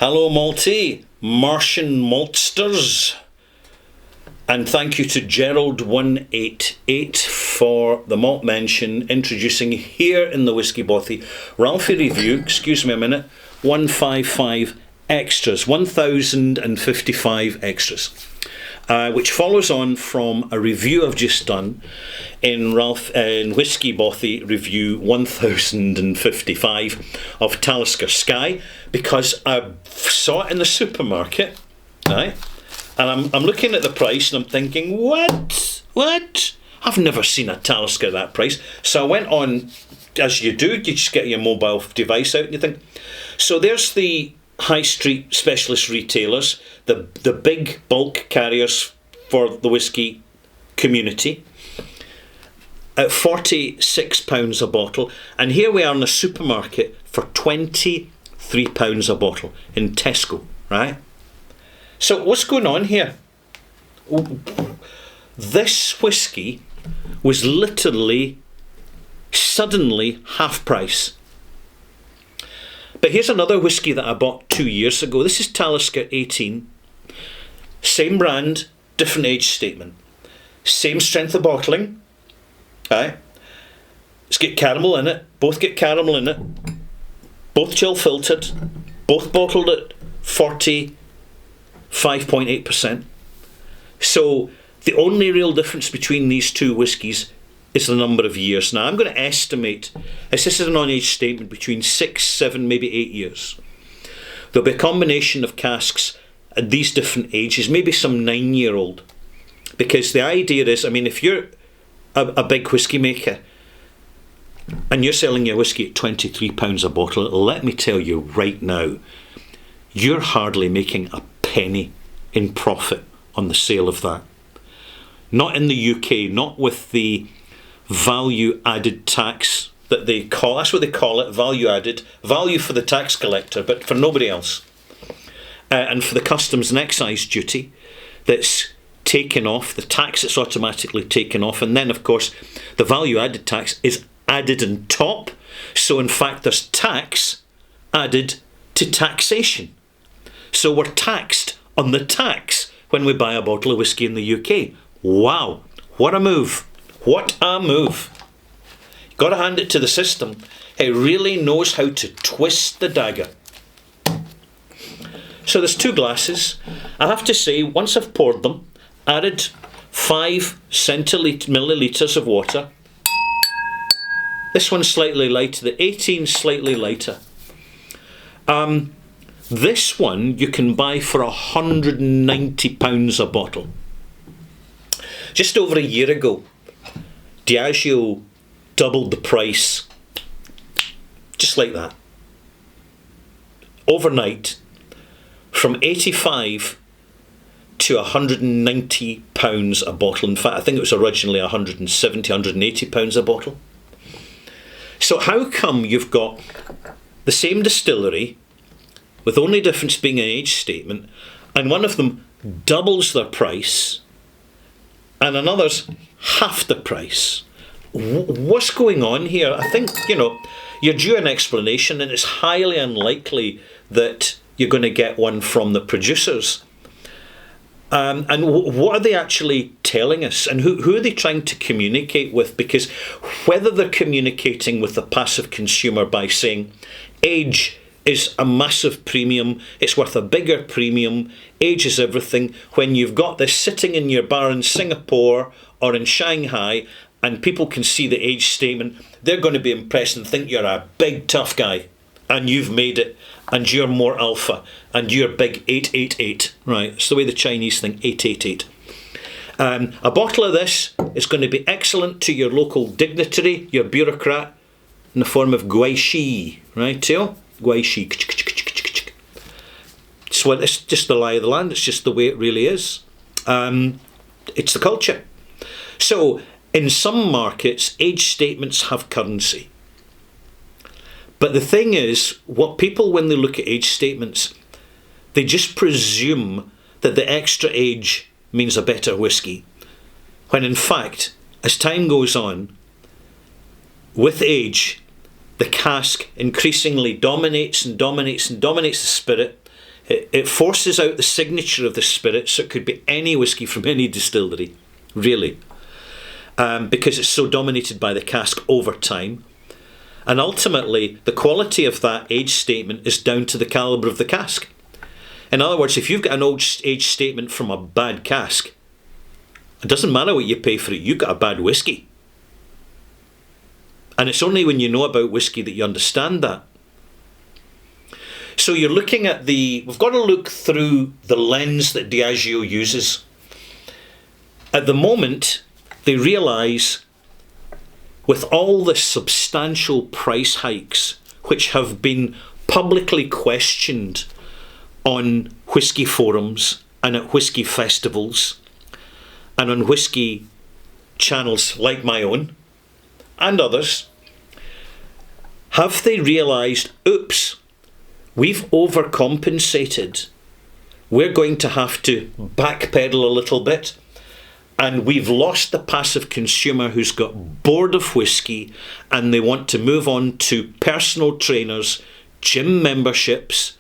Hello, Malty, Martian Maltsters. And thank you to Gerald188 for the malt mention, introducing here in the Whiskey Bothy Ralphie review, excuse me a minute, 155 extras, 1055 extras. Which follows on from a review I've just done in Whiskey Bothy review 1055 of Talisker Skye, because I saw it in the supermarket, right? And I'm looking at the price and I'm thinking, what? I've never seen a Talisker at that price. So I went on, as you do, you just get your mobile device out and you think, so there's the high street specialist retailers, the big bulk carriers for the whisky community, at £46 a bottle, and here we are in the supermarket for £23 a bottle in Tesco, right? So what's going on here? This whisky was literally suddenly half price. But here's another whisky that I bought 2 years ago. This is Talisker 18. Same brand, different age statement. Same strength of bottling. Aye. It's got caramel in it. Both get caramel in it. Both chill filtered. Both bottled at 45.8%. So the only real difference between these two whiskies is the number of years. Now, I'm going to estimate, as this is an on-age statement, between 6, 7, maybe 8 years. There'll be a combination of casks at these different ages, maybe some 9-year-old. Because the idea is, I mean, if you're a big whisky maker and you're selling your whisky at £23 a bottle, let me tell you right now, you're hardly making a penny in profit on the sale of that. Not in the UK, not with the value added tax that they call, that's what they call it, value added, value for the tax collector, but for nobody else. And for the customs and excise duty that's taken off, the tax that's automatically taken off, and then of course the value added tax is added on top. So in fact there's tax added to taxation. So we're taxed on the tax when we buy a bottle of whisky in the UK. Wow, what a move. What a move. Got to hand it to the system. It really knows how to twist the dagger. So there's 2 glasses. I have to say, once I've poured them, added 5 millilitres of water. This one's slightly lighter, the 18 slightly lighter. This one you can buy for £190 a bottle. Just over a year ago, Diageo doubled the price, just like that, overnight, from £85 to £190 a bottle. In fact, I think it was originally £170, £180 a bottle. So how come you've got the same distillery, with only difference being an age statement, and one of them doubles their price and another's half the price? What's going on here? I think, you're due an explanation, and it's highly unlikely that you're going to get one from the producers. And what are they actually telling us? And who are they trying to communicate with? Because whether they're communicating with the passive consumer by saying age is a massive premium, it's worth a bigger premium, age is everything, when you've got this sitting in your bar in Singapore or in Shanghai and people can see the age statement, they're going to be impressed and think you're a big tough guy and you've made it and you're more alpha and you're big 888. Right, it's the way the Chinese think, 888. A bottle of this is going to be excellent to your local dignitary, your bureaucrat, in the form of guaishi, right, Teo? Guaishi. It's just the lie of the land. It's just the way it really is. It's the culture. So, in some markets, age statements have currency. But the thing is, what people, when they look at age statements, they just presume that the extra age means a better whisky. When in fact, as time goes on, with age, the cask increasingly dominates the spirit. It forces out the signature of the spirit, so it could be any whiskey from any distillery, really, because it's so dominated by the cask over time. And ultimately, the quality of that age statement is down to the calibre of the cask. In other words, if you've got an old age statement from a bad cask, it doesn't matter what you pay for it, you've got a bad whiskey. And it's only when you know about whiskey that you understand that. So you're looking at we've got to look through the lens that Diageo uses. At the moment, they realise, with all the substantial price hikes which have been publicly questioned on whisky forums and at whisky festivals and on whisky channels like my own and others, have they realised, oops, we've overcompensated. We're going to have to backpedal a little bit. And we've lost the passive consumer who's got bored of whisky and they want to move on to personal trainers, gym memberships,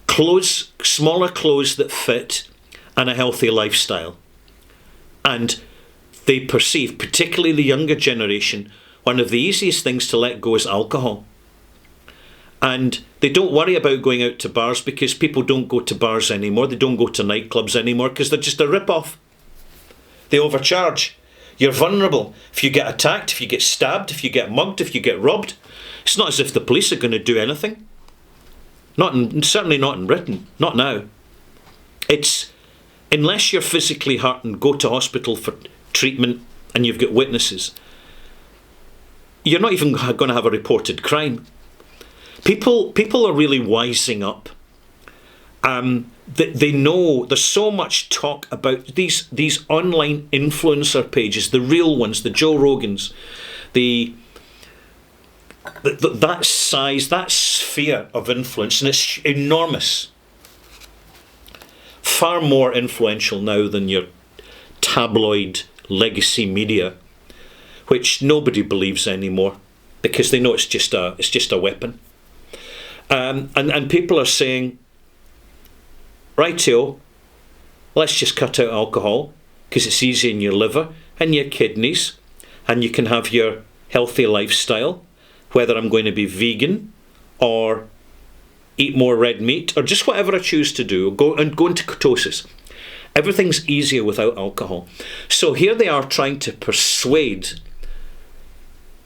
clothes, smaller clothes that fit, and a healthy lifestyle. And they perceive, particularly the younger generation, one of the easiest things to let go is alcohol. And they don't worry about going out to bars because people don't go to bars anymore. They don't go to nightclubs anymore because they're just a rip-off. They overcharge. You're vulnerable. If you get attacked, if you get stabbed, if you get mugged, if you get robbed, it's not as if the police are going to do anything. Certainly not in Britain. Not now. It's, unless you're physically hurt and go to hospital for treatment and you've got witnesses, you're not even going to have a reported crime. People are really wising up. They know there's so much talk about these online influencer pages, the real ones, the Joe Rogans, that size, that sphere of influence, and it's enormous. Far more influential now than your tabloid legacy media, which nobody believes anymore because they know it's just a weapon. And people are saying, rightio, let's just cut out alcohol because it's easy in your liver and your kidneys, and you can have your healthy lifestyle, whether I'm going to be vegan or eat more red meat or just whatever I choose to do, go into ketosis. Everything's easier without alcohol. So here they are trying to persuade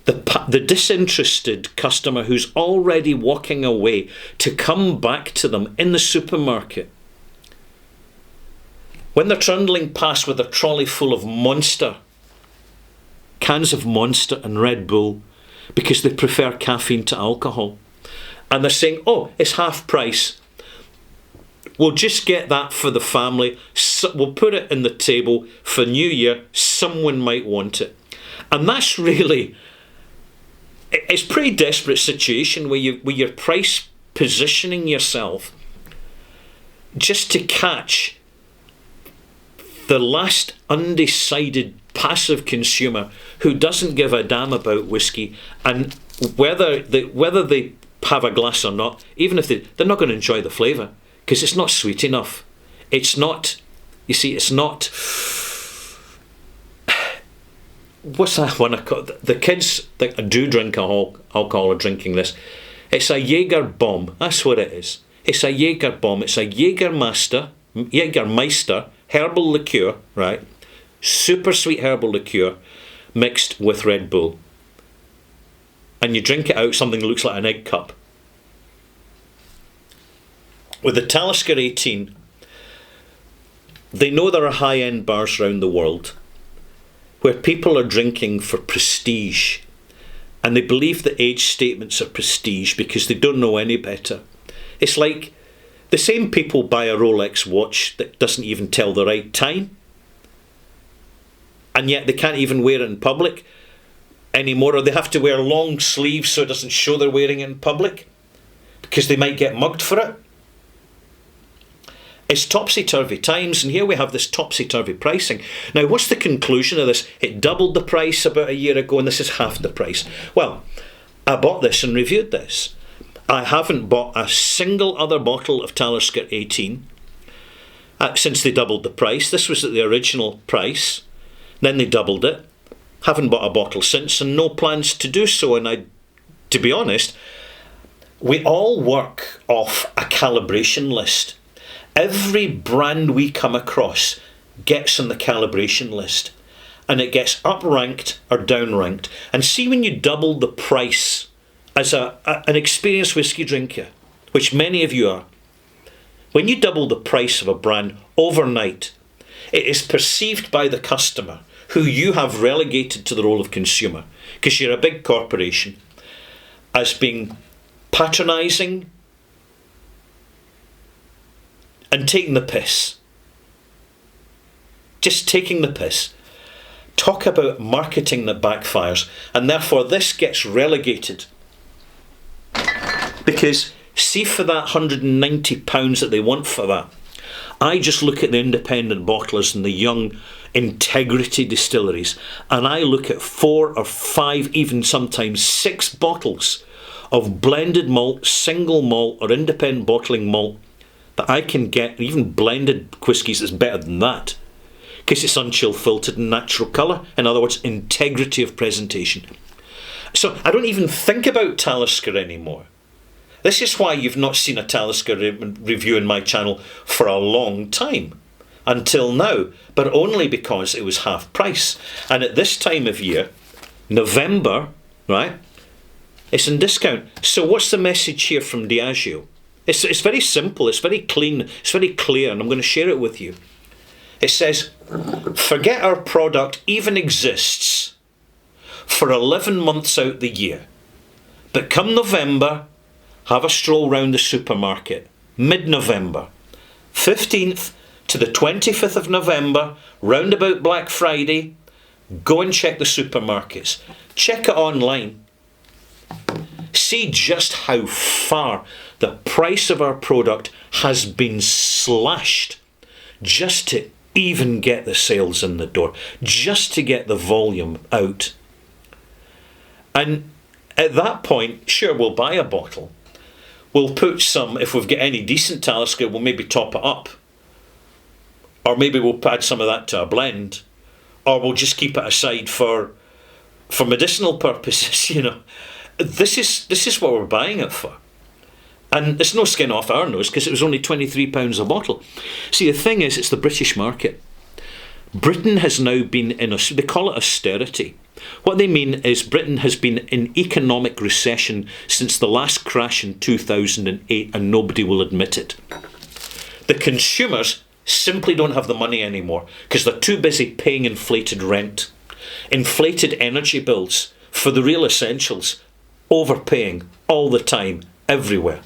the disinterested customer who's already walking away to come back to them in the supermarket. When they're trundling past with a trolley full of Monster, cans of Monster and Red Bull, because they prefer caffeine to alcohol. And they're saying, oh, it's half price. We'll just get that for the family. So we'll put it in the table for New Year. Someone might want it. And that's really, it's a pretty desperate situation where you're price positioning yourself just to catch the last undecided passive consumer who doesn't give a damn about whiskey, and whether they have a glass or not, even if they're not going to enjoy the flavour because it's not sweet enough. It's not, you see, it's not, what's that one I call, the kids that do drink alcohol are drinking this. It's a Jaeger bomb. That's what it is. It's a Jaeger bomb. It's a Jägermeister herbal liqueur, right? Super sweet herbal liqueur mixed with Red Bull. And you drink it out something that looks like an egg cup. With the Talisker 18, they know there are high-end bars around the world where people are drinking for prestige, and they believe the age statements are prestige because they don't know any better. It's like the same people buy a Rolex watch that doesn't even tell the right time, and yet they can't even wear it in public anymore, or they have to wear long sleeves so it doesn't show they're wearing it in public because they might get mugged for it. It's topsy-turvy times, and here we have this topsy-turvy pricing. Now, what's the conclusion of this? It doubled the price about a year ago, and this is half the price. Well, I bought this and reviewed this, I haven't bought a single other bottle of Talisker 18 since they doubled the price. This was at the original price. Then they doubled it. Haven't bought a bottle since, and no plans to do so. And to be honest, we all work off a calibration list. Every brand we come across gets on the calibration list, and it gets up-ranked or down-ranked. And see, when you double the price as an experienced whiskey drinker, which many of you are, when you double the price of a brand overnight, it is perceived by the customer, who you have relegated to the role of consumer, because you're a big corporation, as being patronising and taking the piss. Just taking the piss. Talk about marketing that backfires, and therefore this gets relegated. Because see, for that £190 that they want for that, I just look at the independent bottlers and the young integrity distilleries, and I look at 4 or 5, even sometimes 6 bottles of blended malt, single malt or independent bottling malt that I can get, even blended whiskies that's better than that, because it's unchill filtered and natural colour. In other words, integrity of presentation. So I don't even think about Talisker anymore. This is why you've not seen a Talisker review in my channel for a long time, until now, but only because it was half price. And at this time of year, November, right, it's in discount. So what's the message here from Diageo? It's very simple, it's very clean, it's very clear, and I'm going to share it with you. It says, forget our product even exists for 11 months out the year, but come November, have a stroll round the supermarket, mid-November, 15th to the 25th of November, round about Black Friday, go and check the supermarkets. Check it online. See just how far the price of our product has been slashed just to even get the sales in the door, just to get the volume out. And at that point, sure, we'll buy a bottle. We'll put some, if we've got any decent Talisker, we'll maybe top it up. Or maybe we'll add some of that to a blend. Or we'll just keep it aside for medicinal purposes, you know. This is what we're buying it for. And it's no skin off our nose, because it was only £23 a bottle. See, the thing is, it's the British market. Britain has now been they call it austerity. What they mean is Britain has been in economic recession since the last crash in 2008, and nobody will admit it. The consumers simply don't have the money anymore because they're too busy paying inflated rent, inflated energy bills for the real essentials, overpaying all the time, everywhere.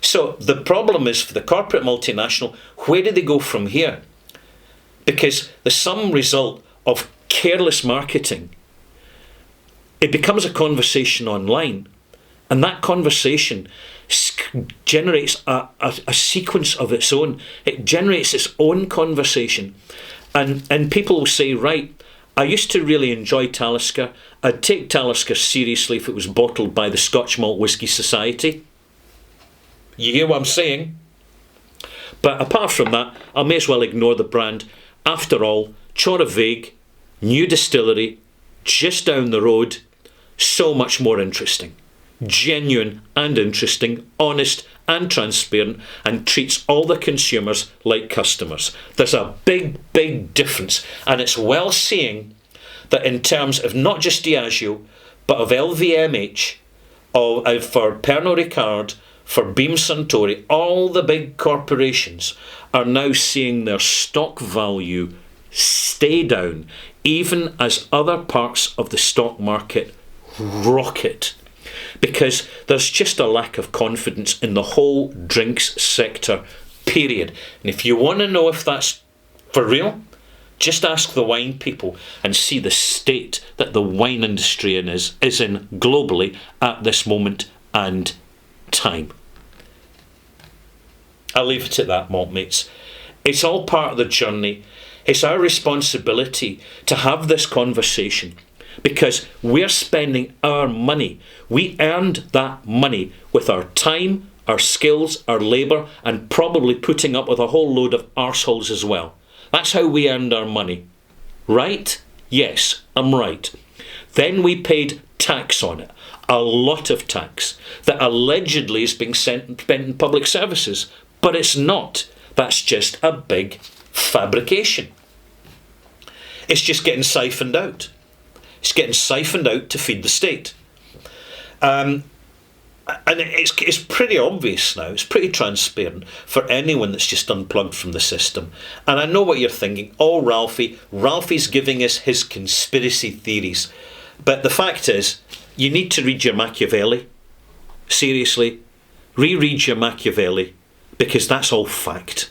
So the problem is, for the corporate multinational, where do they go from here? Because the sum result of careless marketing, it becomes a conversation online, and that conversation generates a sequence of its own. It generates its own conversation, and people will say, right, I used to really enjoy Talisker. I'd take Talisker seriously if it was bottled by the Scotch Malt Whisky Society. You hear what I'm saying? But apart from that, I may as well ignore the brand. After all, Choravaig, new distillery, just down the road, so much more interesting. Genuine and interesting, honest and transparent, and treats all the consumers like customers. There's a big, big difference, and it's well seeing that in terms of not just Diageo, but of LVMH, for Pernod Ricard, for Beam Suntory, all the big corporations are now seeing their stock value stay down, even as other parts of the stock market rocket, because there's just a lack of confidence in the whole drinks sector, period. And if you want to know if that's for real, just ask the wine people and see the state that the wine industry is in globally at this moment and time. I'll leave it at that, malt mates. It's all part of the journey. It's our responsibility to have this conversation, because we're spending our money. We earned that money with our time, our skills, our labour, and probably putting up with a whole load of arseholes as well. That's how we earned our money. Right? Yes, I'm right. Then we paid tax on it. A lot of tax that allegedly is being spent in public services. But it's not. That's just a big fabrication. It's just getting siphoned out. It's getting siphoned out to feed the state. And it's pretty obvious now. It's pretty transparent for anyone that's just unplugged from the system. And I know what you're thinking. Oh, Ralphie's giving us his conspiracy theories. But the fact is, you need to read your Machiavelli. Seriously. Reread your Machiavelli. Because that's all fact.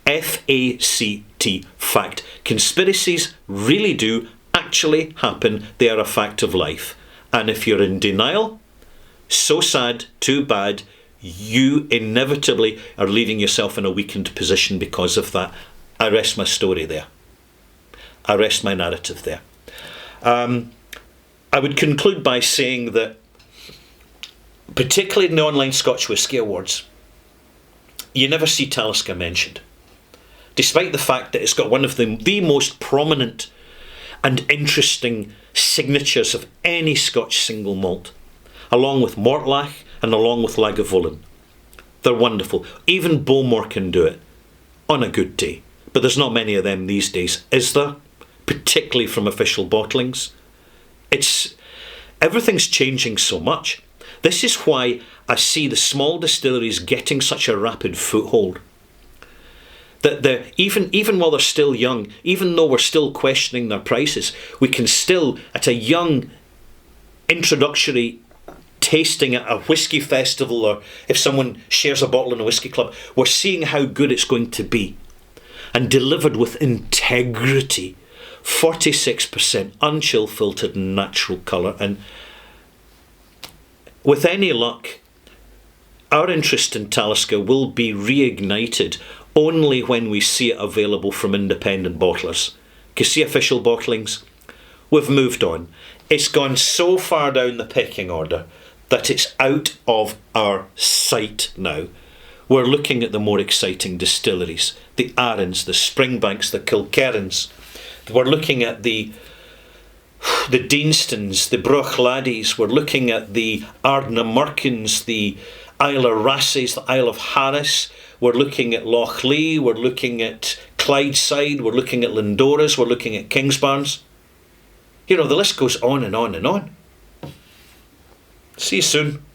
F-A-C-T, fact. Conspiracies really do actually happen. They are a fact of life. And if you're in denial, so sad, too bad, you inevitably are leaving yourself in a weakened position because of that. I rest my story there. I rest my narrative there. I would conclude by saying that, particularly in the online Scotch Whisky Awards, you never see Talisker mentioned, despite the fact that it's got one of the most prominent and interesting signatures of any Scotch single malt, along with Mortlach and along with Lagavulin. They're wonderful. Even Bowmore can do it on a good day, but there's not many of them these days, is there? Particularly from official bottlings. Everything's changing so much. This is why I see the small distilleries getting such a rapid foothold. That even while they're still young, even though we're still questioning their prices, we can still, at a young introductory tasting at a whisky festival, or if someone shares a bottle in a whisky club, we're seeing how good it's going to be. And delivered with integrity. 46% unchill filtered and natural colour. And with any luck, our interest in Talisker will be reignited only when we see it available from independent bottlers. Because see, official bottlings, we've moved on. It's gone so far down the pecking order that it's out of our sight now. We're looking at the more exciting distilleries, the Arrans, the Springbanks, the Kilkerrans. We're looking at the Deanstons, the Bruichladdis. We're looking at the Ardnamurchans, the Isle of Rasses, the Isle of Harris. We're looking at Loch Lee. We're looking at Clydeside. We're looking at Lindoras. We're looking at Kingsbarns. You know, the list goes on and on and on. See you soon.